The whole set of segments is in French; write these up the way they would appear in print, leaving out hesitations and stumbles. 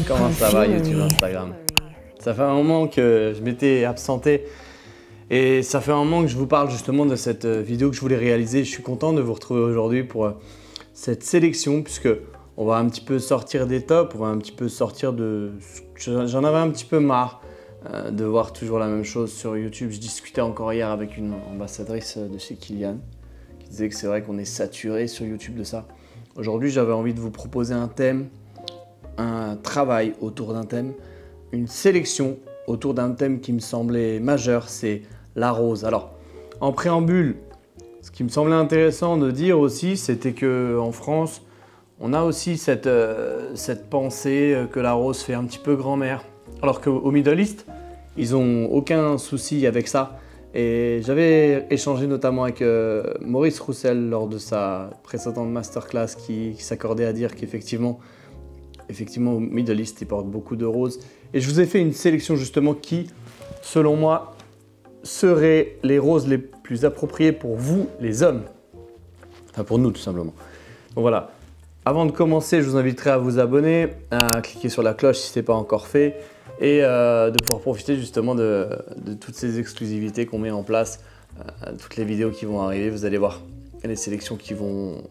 Comment ça va YouTube, Instagram? Ça fait un moment que je m'étais absenté et ça fait un moment que je vous parle justement de cette vidéo que je voulais réaliser. Je suis content de vous retrouver aujourd'hui pour cette sélection puisque on va un petit peu sortir des tops, on va un petit peu sortir de... J'en avais un petit peu marre de voir toujours la même chose sur YouTube. Je discutais encore hier avec une ambassadrice de chez Kilian qui disait que c'est vrai qu'on est saturé sur YouTube de ça. Aujourd'hui, j'avais envie de vous proposer un thème, un travail autour d'un thème, une sélection autour d'un thème qui me semblait majeur, c'est la rose. Alors, en préambule, ce qui me semblait intéressant de dire aussi, c'était qu'en France, on a aussi cette pensée que la rose fait un petit peu grand-mère. Alors qu'au Middle East, ils n'ont aucun souci avec ça. Et j'avais échangé notamment avec Maurice Roussel lors de sa précédente masterclass qui s'accordait à dire qu'effectivement, au Middle East, ils portent beaucoup de roses. Et je vous ai fait une sélection justement qui, selon moi, seraient les roses les plus appropriées pour vous, les hommes. Enfin, pour nous, tout simplement. Donc voilà. Avant de commencer, je vous inviterai à vous abonner, à cliquer sur la cloche si ce n'est pas encore fait et de pouvoir profiter justement de toutes ces exclusivités qu'on met en place, toutes les vidéos qui vont arriver. Vous allez voir les sélections qui vont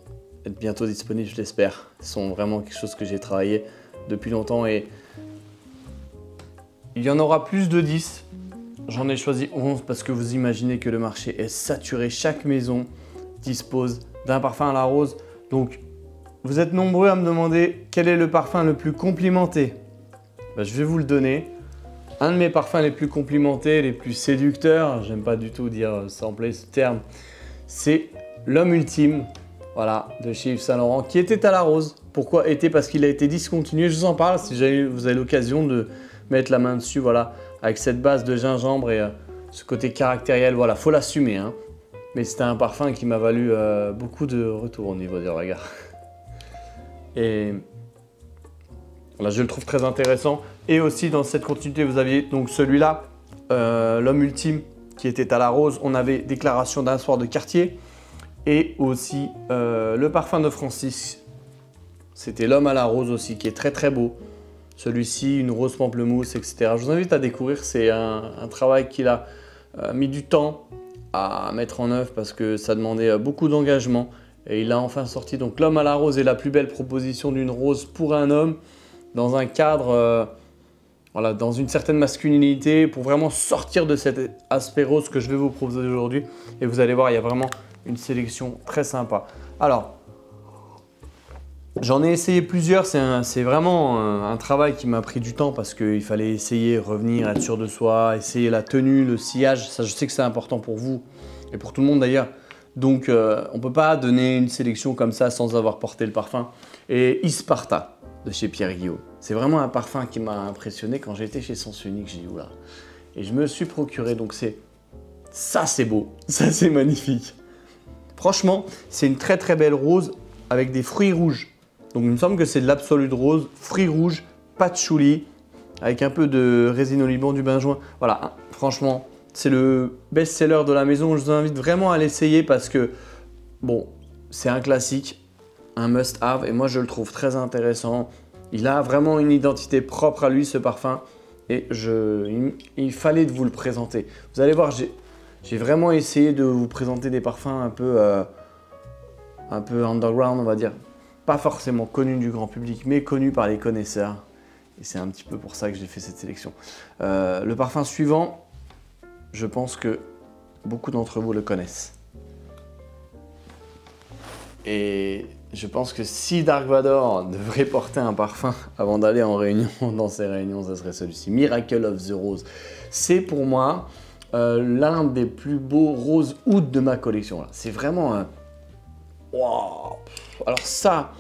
être bientôt disponibles, je l'espère. Ce sont vraiment quelque chose que j'ai travaillé depuis longtemps et il y en aura plus de 10. J'en ai choisi 11 parce que vous imaginez que le marché est saturé. Chaque maison dispose d'un parfum à la rose. Donc, vous êtes nombreux à me demander quel est le parfum le plus complimenté. Ben, je vais vous le donner. Un de mes parfums les plus complimentés, les plus séducteurs, j'aime pas du tout dire sampler ce terme, c'est l'homme ultime, voilà, de chez Yves Saint Laurent, qui était à la rose. Pourquoi était? Parce qu'il a été discontinué. Je vous en parle si vous avez l'occasion de mettre la main dessus, voilà, avec cette base de gingembre et ce côté caractériel, voilà, faut l'assumer, hein. Mais c'était un parfum qui m'a valu beaucoup de retours au niveau des regards. Et là, je le trouve très intéressant. Et aussi, dans cette continuité, vous aviez donc celui-là, l'homme ultime, qui était à la rose. On avait Déclaration d'un soir de Cartier. Et aussi le parfum de Francis. C'était l'homme à la rose aussi, qui est très très beau. Celui-ci, une rose pamplemousse, etc. Je vous invite à découvrir. C'est un travail qu'il a mis du temps à mettre en œuvre parce que ça demandait beaucoup d'engagement. Et il a enfin sorti donc l'homme à la rose est la plus belle proposition d'une rose pour un homme dans un cadre, voilà, dans une certaine masculinité pour vraiment sortir de cet aspect rose que je vais vous proposer aujourd'hui. Et vous allez voir, il y a vraiment une sélection très sympa. Alors, j'en ai essayé plusieurs. C'est vraiment un travail qui m'a pris du temps parce qu'il fallait essayer, revenir, être sûr de soi, essayer la tenue, le sillage. Ça, je sais que c'est important pour vous et pour tout le monde d'ailleurs. Donc, on ne peut pas donner une sélection comme ça sans avoir porté le parfum. Et Isparta de chez Pierre Guillaume. C'est vraiment un parfum qui m'a impressionné quand j'étais chez Sens Unique. J'ai dit oula. Et je me suis procuré. Donc, ça, c'est beau. Ça, c'est magnifique. Franchement, c'est une très très belle rose avec des fruits rouges. Donc, il me semble que c'est de l'absolute rose, fruits rouges, patchouli, avec un peu de résine au Liban, du benjoin. Voilà, franchement. C'est le best-seller de la maison. Je vous invite vraiment à l'essayer parce que, bon, c'est un classique, un must-have. Et moi, je le trouve très intéressant. Il a vraiment une identité propre à lui, ce parfum. Et il fallait de vous le présenter. Vous allez voir, j'ai vraiment essayé de vous présenter des parfums un peu underground, on va dire. Pas forcément connus du grand public, mais connus par les connaisseurs. Et c'est un petit peu pour ça que j'ai fait cette sélection. Le parfum suivant... Je pense que beaucoup d'entre vous le connaissent. Et je pense que si Dark Vador devrait porter un parfum avant d'aller en réunion, dans ses réunions, ce serait celui-ci. Miracle of the Rose. C'est pour moi l'un des plus beaux rose oud de ma collection. C'est vraiment un... Wow. Alors ça...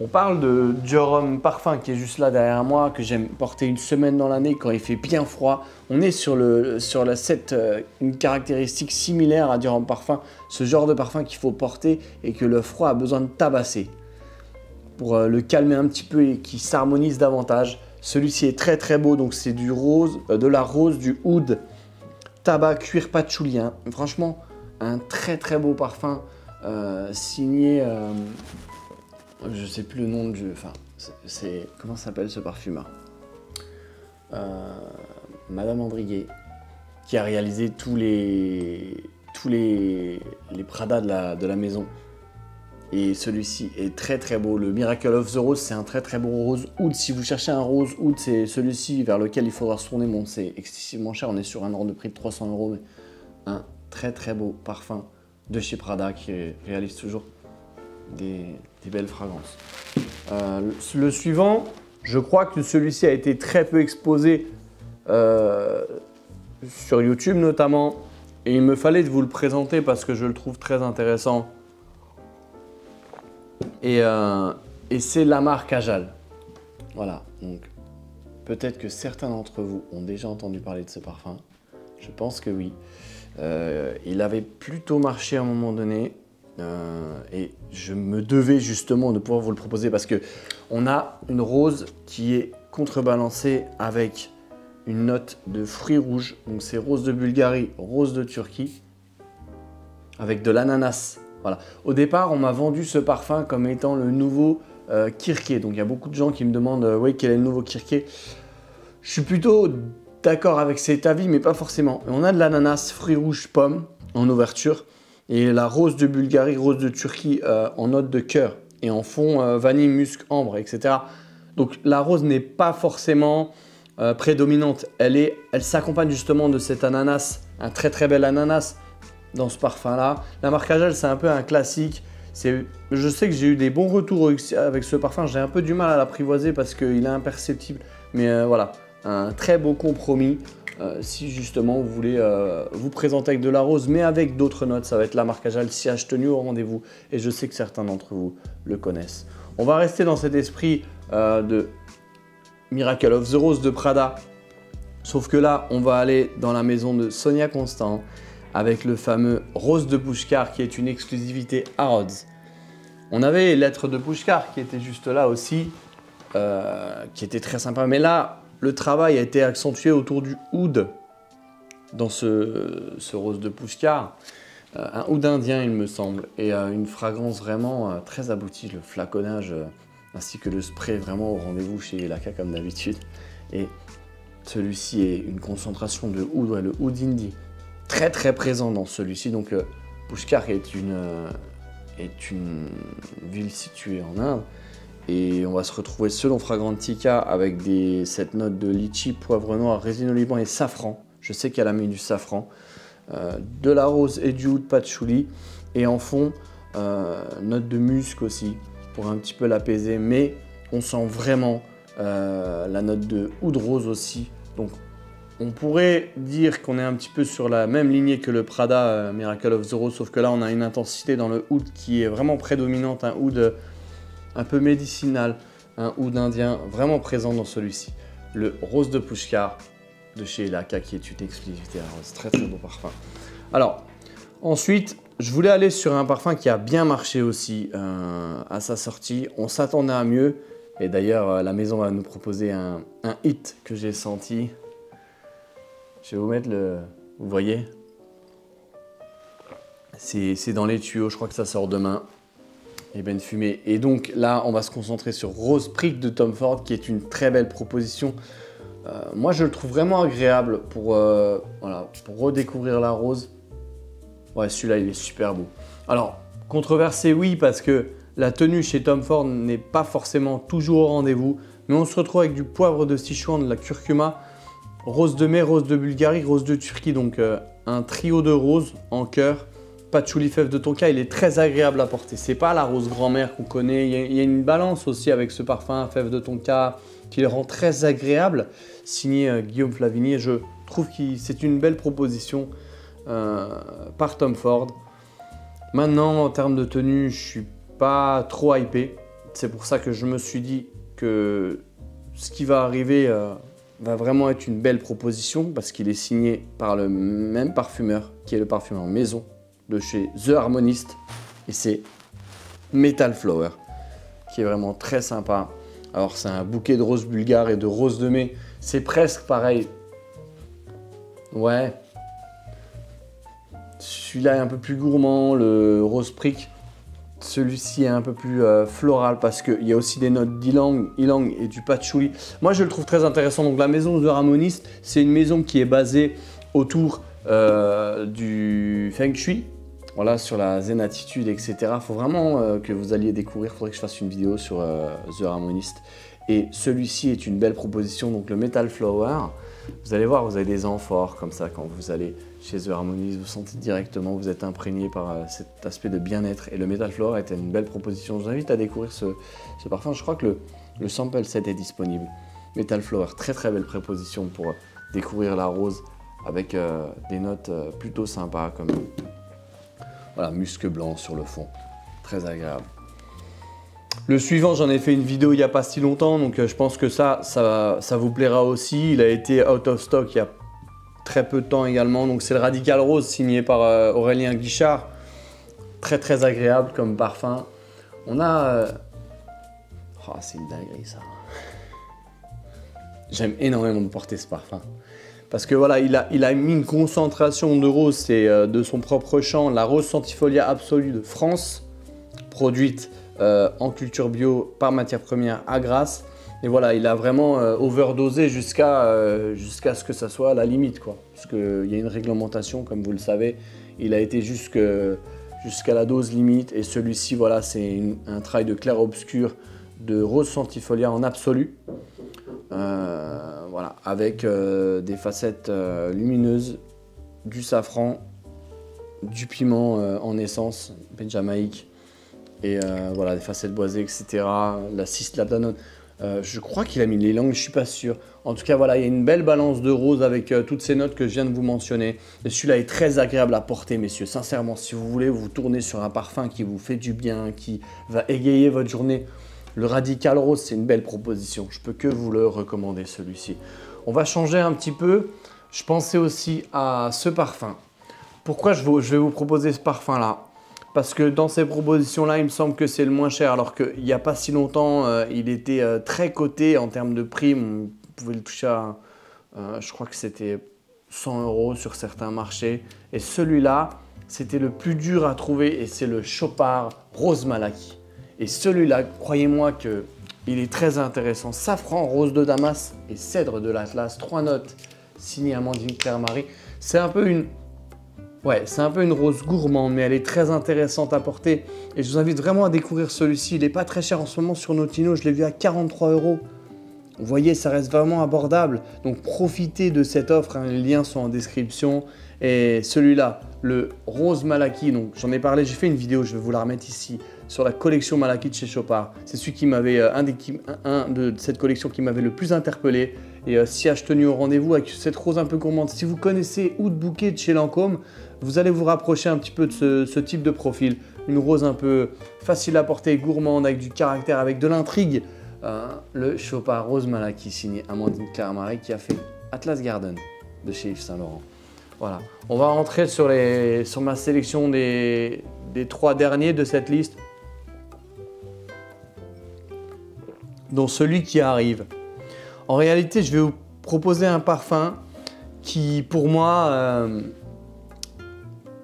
On parle de Dior Homme Parfum qui est juste là derrière moi, que j'aime porter une semaine dans l'année quand il fait bien froid. On est sur une caractéristique similaire à Dior Homme Parfum, ce genre de parfum qu'il faut porter et que le froid a besoin de tabasser pour le calmer un petit peu et qui s'harmonise davantage. Celui-ci est très très beau, donc c'est du rose, de la rose, du oud, tabac, cuir patchouli. Franchement, un très très beau parfum signé... Je sais plus le nom du... Enfin, c'est... Comment s'appelle ce parfumeur? Madame Andriguet, qui a réalisé tous les Prada de la maison. Et celui-ci est très très beau. Le Miracle of the Rose, c'est un très très beau rose oud. Si vous cherchez un rose oud, c'est celui-ci vers lequel il faudra se tourner. Bon, c'est excessivement cher, on est sur un ordre de prix de 300 €, mais un très très beau parfum de chez Prada qui réalise toujours des belles fragrances. Le suivant, je crois que celui-ci a été très peu exposé sur YouTube notamment, et il me fallait vous le présenter parce que je le trouve très intéressant. Et c'est la marque Kajal. Voilà, donc peut-être que certains d'entre vous ont déjà entendu parler de ce parfum. Je pense que oui. Il avait plutôt marché à un moment donné. Et je me devais justement de pouvoir vous le proposer parce que on a une rose qui est contrebalancée avec une note de fruits rouges. Donc c'est rose de Bulgarie, rose de Turquie, avec de l'ananas. Voilà. Au départ, on m'a vendu ce parfum comme étant le nouveau Kirké. Donc il y a beaucoup de gens qui me demandent oui, quel est le nouveau Kirké. Je suis plutôt d'accord avec cet avis, mais pas forcément. On a de l'ananas, fruits rouges, pommes en ouverture. Et la rose de Bulgarie, rose de Turquie en note de cœur. Et en fond, vanille, musc, ambre, etc. Donc la rose n'est pas forcément prédominante. Elle s'accompagne justement de cet ananas, un très très bel ananas dans ce parfum-là. La marque Kajal, c'est un peu un classique. Je sais que j'ai eu des bons retours avec ce parfum. J'ai un peu du mal à l'apprivoiser parce qu'il est imperceptible. Mais voilà, un très beau compromis. Si justement vous voulez vous présenter avec de la rose, mais avec d'autres notes, ça va être la marque Kajal si a tenu au rendez-vous. Et je sais que certains d'entre vous le connaissent. On va rester dans cet esprit de Miracle of the Rose de Prada. Sauf que là, on va aller dans la maison de Sonia Constant avec le fameux Rose de Pushkar qui est une exclusivité Harrods. On avait Lettres de Pushkar qui était juste là aussi, qui était très sympa. Mais là, le travail a été accentué autour du oud dans ce Rose de Pushkar. Un oud indien, il me semble, et une fragrance vraiment très aboutie. Le flaconnage ainsi que le spray vraiment au rendez-vous chez Laka comme d'habitude. Et celui-ci est une concentration de oud, ouais, le oud indie, très très présent dans celui-ci. Donc Pushkar est une ville située en Inde. Et on va se retrouver selon Fragrantica avec cette note de litchi, poivre noir, résine oliban et safran. Je sais qu'elle a mis du safran. De la rose et du oud patchouli. Et en fond, note de musc aussi pour un petit peu l'apaiser. Mais on sent vraiment la note de oud rose aussi. Donc on pourrait dire qu'on est un petit peu sur la même lignée que le Prada Miracle of the Rose. Sauf que là, on a une intensité dans le oud qui est vraiment prédominante. Un oud un peu médicinal, un oud indien vraiment présent dans celui-ci. Le Rose de Pushkar de chez Laka qui est une exclusivité à rose. Très très beau parfum. Alors, ensuite, je voulais aller sur un parfum qui a bien marché aussi à sa sortie. On s'attendait à mieux. Et d'ailleurs, la maison va nous proposer un hit que j'ai senti. Je vais vous mettre le... Vous voyez? C'est dans les tuyaux, je crois que ça sort demain. Ébène fumée. Et donc là, on va se concentrer sur Rose Prick de Tom Ford, qui est une très belle proposition. Moi, je le trouve vraiment agréable pour redécouvrir la rose. Ouais, celui-là, il est super beau. Alors, controversé, oui, parce que la tenue chez Tom Ford n'est pas forcément toujours au rendez-vous. Mais on se retrouve avec du poivre de Sichuan, de la curcuma, rose de mai, rose de Bulgarie, rose de Turquie. Donc, un trio de roses en cœur. Patchouli fève de tonka, il est très agréable à porter. C'est pas la rose grand-mère qu'on connaît. Il y a une balance aussi avec ce parfum fève de tonka qui le rend très agréable. Signé Guillaume Flavigny. Je trouve que c'est une belle proposition par Tom Ford. Maintenant, en termes de tenue, je suis pas trop hypé. C'est pour ça que je me suis dit que ce qui va arriver va vraiment être une belle proposition parce qu'il est signé par le même parfumeur qui est le parfumeur maison de chez The Harmonist, et c'est Metal Flower qui est vraiment très sympa. Alors c'est un bouquet de roses bulgares et de roses de mai, c'est presque pareil. Ouais, celui-là est un peu plus gourmand, le Rose Prick Celui-ci est un peu plus floral parce qu'il y a aussi des notes d'ylang et du patchouli. Moi, je le trouve très intéressant. Donc, la maison The Harmonist, c'est une maison qui est basée autour du Feng Shui. Voilà, sur la zen attitude, etc. Il faut vraiment que vous alliez découvrir. Il faudrait que je fasse une vidéo sur The Harmonist. Et celui-ci est une belle proposition. Donc, le Metal Flower. Vous allez voir, vous avez des amphores comme ça quand vous allez chez The Harmonist, vous sentez directement, vous êtes imprégné par cet aspect de bien-être. Et le Metal Flower était une belle proposition. Je vous invite à découvrir ce parfum. Je crois que le sample set est disponible. Metal Flower, très très belle proposition pour découvrir la rose avec des notes plutôt sympas comme voilà, musc blanc sur le fond. Très agréable. Le suivant, j'en ai fait une vidéo il n'y a pas si longtemps, donc je pense que ça vous plaira aussi. Il a été out of stock il y a très peu de temps également. Donc c'est le Radical Rose signé par Aurélien Guichard. Très très agréable comme parfum. On a... Oh, c'est une dinguerie ça. J'aime énormément de porter ce parfum. Parce que voilà, il a mis une concentration de rose, c'est de son propre champ, la rose Centifolia Absolue de France, produite en culture bio par matière première à Grasse. Et voilà, il a vraiment overdosé jusqu'à ce que ça soit à la limite, quoi. Parce qu'il y a une réglementation, comme vous le savez. Il a été jusqu'à la dose limite. Et celui-ci, voilà, c'est un travail de clair-obscur de rose centifolia en absolu. Voilà, avec des facettes lumineuses, du safran, du piment en essence, jamaïque. Et voilà, des facettes boisées, etc. La cislabdanone. Je crois qu'il a mis les langues, je suis pas sûr. En tout cas, voilà, il y a une belle balance de rose avec toutes ces notes que je viens de vous mentionner. Et celui-là est très agréable à porter, messieurs. Sincèrement, si vous voulez vous tourner sur un parfum qui vous fait du bien, qui va égayer votre journée, le Radical Rose, c'est une belle proposition. Je peux que vous le recommander, celui-ci. On va changer un petit peu. Je pensais aussi à ce parfum. Pourquoi je vais vous proposer ce parfum-là? Parce que dans ces propositions-là, il me semble que c'est le moins cher. Alors qu'il n'y a pas si longtemps, il était très coté en termes de prix. Vous pouvez le toucher à, je crois que c'était 100 € sur certains marchés. Et celui-là, c'était le plus dur à trouver et c'est le Chopard Rose Malaki. Et celui-là, croyez-moi qu'il est très intéressant. Safran, rose de Damas et cèdre de l'Atlas. 3 notes signées Amandine Claire-Marie. C'est un peu une... Ouais, c'est un peu une rose gourmande, mais elle est très intéressante à porter. Et je vous invite vraiment à découvrir celui-ci. Il n'est pas très cher en ce moment sur Notino. Je l'ai vu à 43 €. Vous voyez, ça reste vraiment abordable. Donc, profitez de cette offre. Hein. Les liens sont en description. Et celui-là, le Rose Malaki, donc j'en ai parlé, j'ai fait une vidéo, je vais vous la remettre ici, sur la collection Malaki de chez Chopard. C'est celui qui m'avait, un de cette collection qui m'avait le plus interpellé. Et si je tenu au rendez-vous avec cette rose un peu gourmande, si vous connaissez Oud Bouquet de chez Lancôme, vous allez vous rapprocher un petit peu de ce type de profil. Une rose un peu facile à porter, gourmande, avec du caractère, avec de l'intrigue. Le Chopard Rose Malaki, signé Amandine Claire-Marie, qui a fait Atlas Garden de chez Yves Saint Laurent. Voilà, on va rentrer sur ma sélection des 3 derniers de cette liste, dont celui qui arrive. En réalité, je vais vous proposer un parfum qui, pour moi,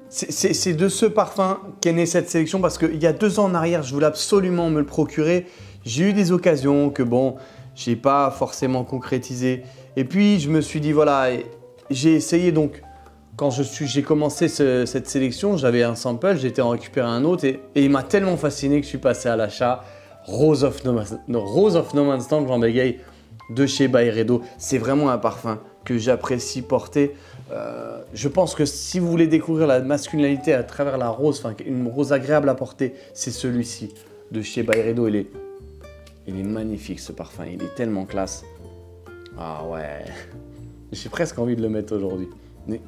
c'est de ce parfum qu'est née cette sélection parce qu'il y a 2 ans en arrière, je voulais absolument me le procurer. J'ai eu des occasions que, bon, je n'ai pas forcément concrétisé. Et puis, je me suis dit, voilà, j'ai essayé donc... Quand j'ai commencé cette sélection, j'avais un sample, j'étais en récupérer un autre et il m'a tellement fasciné que je suis passé à l'achat Rose of No Man's Land, j'en bégaye, de chez Byredo. C'est vraiment un parfum que j'apprécie porter. Je pense que si vous voulez découvrir la masculinité à travers la rose, enfin une rose agréable à porter, c'est celui-ci de chez Byredo. Il est magnifique ce parfum, il est tellement classe. Ah ouais, j'ai presque envie de le mettre aujourd'hui. Mais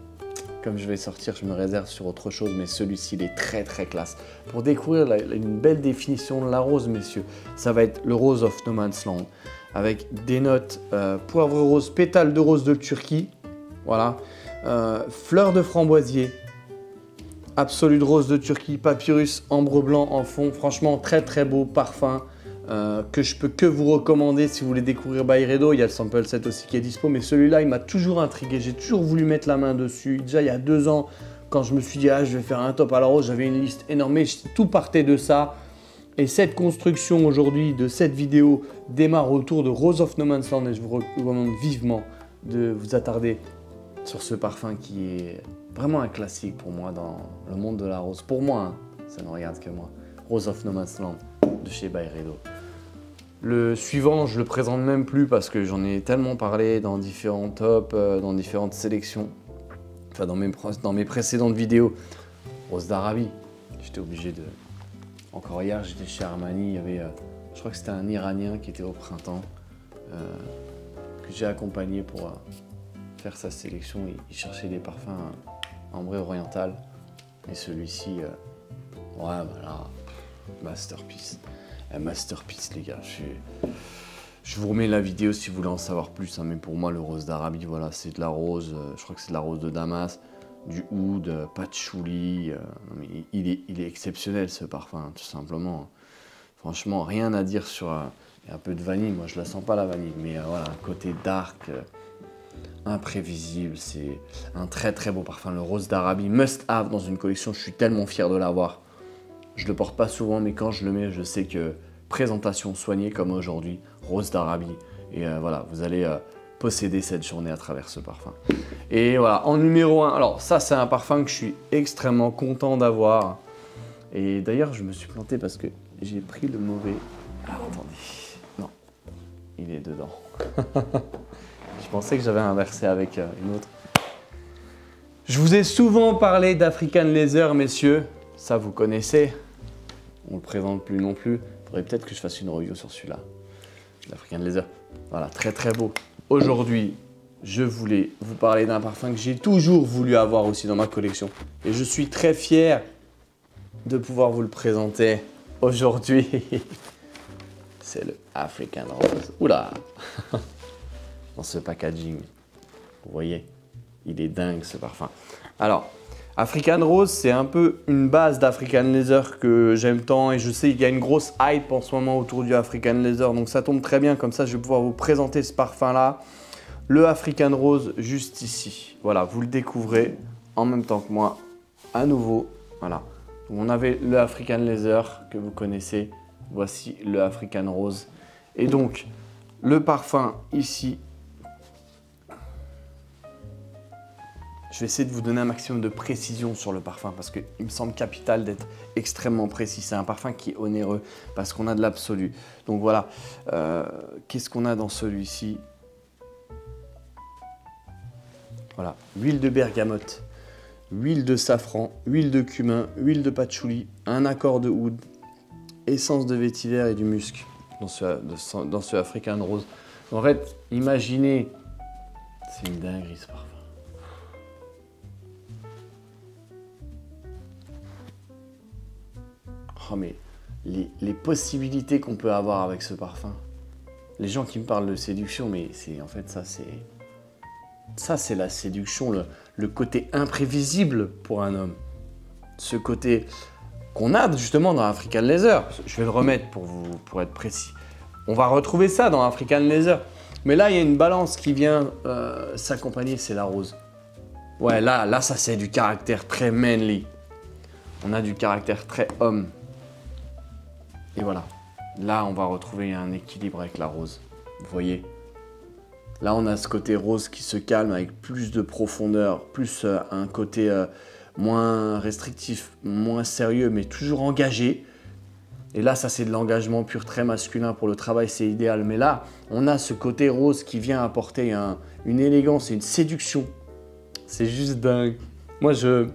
comme je vais sortir, je me réserve sur autre chose, mais celui-ci, il est très très classe. Pour découvrir une belle définition de la rose, messieurs, ça va être le Rose of No Man's Land, avec des notes poivre rose, pétales de rose de Turquie, voilà, fleurs de framboisier, absolu de rose de Turquie, papyrus, ambre blanc en fond. Franchement, très très beau parfum. Que je peux que vous recommander si vous voulez découvrir Byredo. Il y a le sample set aussi qui est dispo, mais celui-là il m'a toujours intrigué, j'ai toujours voulu mettre la main dessus. Déjà il y a 2 ans quand je me suis dit, ah, je vais faire un top à la rose, j'avais une liste énorme, mais tout partait de ça. Et cette construction aujourd'hui de cette vidéo démarre autour de Rose of No Man's Land et je vous recommande vivement de vous attarder sur ce parfum qui est vraiment un classique pour moi dans le monde de la rose. Pour moi, hein, ça ne regarde que moi. Rose of No Man's Land de chez Byredo. Le suivant, je le présente même plus parce que j'en ai tellement parlé dans différents tops, dans différentes sélections. Enfin, dans mes précédentes vidéos. Rose d'Arabie. J'étais obligé de... Encore hier, j'étais chez Armani, il y avait, je crois que c'était un Iranien qui était au printemps, que j'ai accompagné pour faire sa sélection. Il cherchait des parfums ambré oriental. Et celui-ci, ouais, voilà, masterpiece. Un masterpiece, les gars. Je vous remets la vidéo si vous voulez en savoir plus, hein, mais pour moi, le rose d'Arabie, voilà, c'est de la rose, je crois que c'est de la rose de Damas. Du oud, patchouli, il est exceptionnel ce parfum, tout simplement. Franchement, rien à dire sur un peu de vanille, moi je la sens pas la vanille, mais voilà, un côté dark, imprévisible, c'est un très très beau parfum. Le rose d'Arabie, must have dans une collection, je suis tellement fier de l'avoir. Je le porte pas souvent, mais quand je le mets, je sais que présentation soignée comme aujourd'hui, rose d'Arabie, et voilà, vous allez posséder cette journée à travers ce parfum. Et voilà, en numéro 1, alors ça c'est un parfum que je suis extrêmement content d'avoir. Et d'ailleurs je me suis planté parce que j'ai pris le mauvais... Ah attendez, non, il est dedans. Je pensais que j'avais inversé avec une autre. Je vous ai souvent parlé d'African Leather, messieurs, ça vous connaissez. On le présente plus non plus. Il faudrait peut-être que je fasse une review sur celui-là, l'African Leather. Voilà, très très beau. Aujourd'hui, je voulais vous parler d'un parfum que j'ai toujours voulu avoir aussi dans ma collection. Et je suis très fier de pouvoir vous le présenter aujourd'hui. C'est le African Rose. Oula! Dans ce packaging. Vous voyez, il est dingue ce parfum. Alors, African Rose, c'est un peu une base d'African Leather que j'aime tant. Et je sais qu'il y a une grosse hype en ce moment autour du African Leather. Donc ça tombe très bien, comme ça je vais pouvoir vous présenter ce parfum-là. Le African Rose, juste ici. Voilà, vous le découvrez en même temps que moi, à nouveau. Voilà, on avait le African Leather que vous connaissez. Voici le African Rose. Et donc, le parfum ici. Je vais essayer de vous donner un maximum de précision sur le parfum parce qu'il me semble capital d'être extrêmement précis. C'est un parfum qui est onéreux parce qu'on a de l'absolu. Donc voilà, qu'est-ce qu'on a dans celui-ci? Voilà, huile de bergamote, huile de safran, huile de cumin, huile de patchouli, un accord de oud, essence de vétiver et du musc dans ce African Rose. En fait, imaginez, c'est une dinguerie ce parfum. Oh mais les possibilités qu'on peut avoir avec ce parfum. Les gens qui me parlent de séduction, mais c'est en fait ça c'est la séduction, le côté imprévisible pour un homme. Ce côté qu'on a justement dans African Leather. Je vais le remettre pour être précis. On va retrouver ça dans African Leather. Mais là, il y a une balance qui vient s'accompagner, c'est la rose. Ouais, là ça c'est du caractère très manly. On a du caractère très homme. Et voilà, là on va retrouver un équilibre avec la rose, vous voyez. Là on a ce côté rose qui se calme avec plus de profondeur, plus un côté moins restrictif, moins sérieux mais toujours engagé. Et là ça c'est de l'engagement pur, très masculin pour le travail, c'est idéal. Mais là on a ce côté rose qui vient apporter une élégance et une séduction. C'est juste dingue. Moi je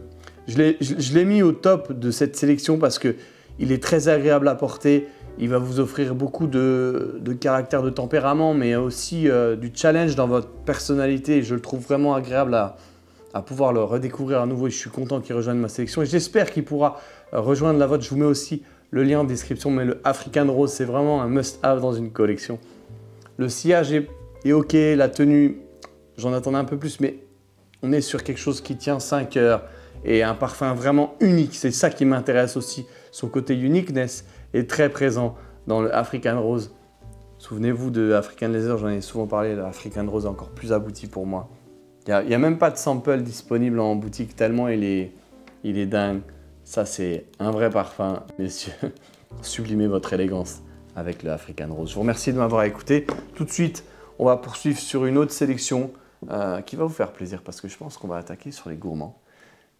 l'ai mis au top de cette sélection parce que il est très agréable à porter, il va vous offrir beaucoup de caractère, de tempérament, mais aussi du challenge dans votre personnalité. Je le trouve vraiment agréable à pouvoir le redécouvrir à nouveau et je suis content qu'il rejoigne ma sélection. Et j'espère qu'il pourra rejoindre la vôtre. Je vous mets aussi le lien en description, mais le African Rose, c'est vraiment un must-have dans une collection. Le sillage est ok, la tenue, j'en attendais un peu plus, mais on est sur quelque chose qui tient 5 heures. Et un parfum vraiment unique, c'est ça qui m'intéresse aussi. Son côté uniqueness est très présent dans le African Rose. Souvenez-vous de African Leather, j'en ai souvent parlé, l'African Rose est encore plus abouti pour moi. Il n'y a même pas de sample disponible en boutique tellement il est il est dingue. Ça, c'est un vrai parfum, messieurs. Sublimez votre élégance avec le African Rose. Je vous remercie de m'avoir écouté. Tout de suite, on va poursuivre sur une autre sélection qui va vous faire plaisir parce que je pense qu'on va attaquer sur les gourmands.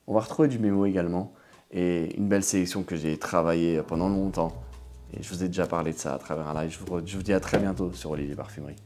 On va retrouver du mémo également et une belle sélection que j'ai travaillée pendant longtemps. Et je vous ai déjà parlé de ça à travers un live. Je vous dis à très bientôt sur Olivier Parfumerie.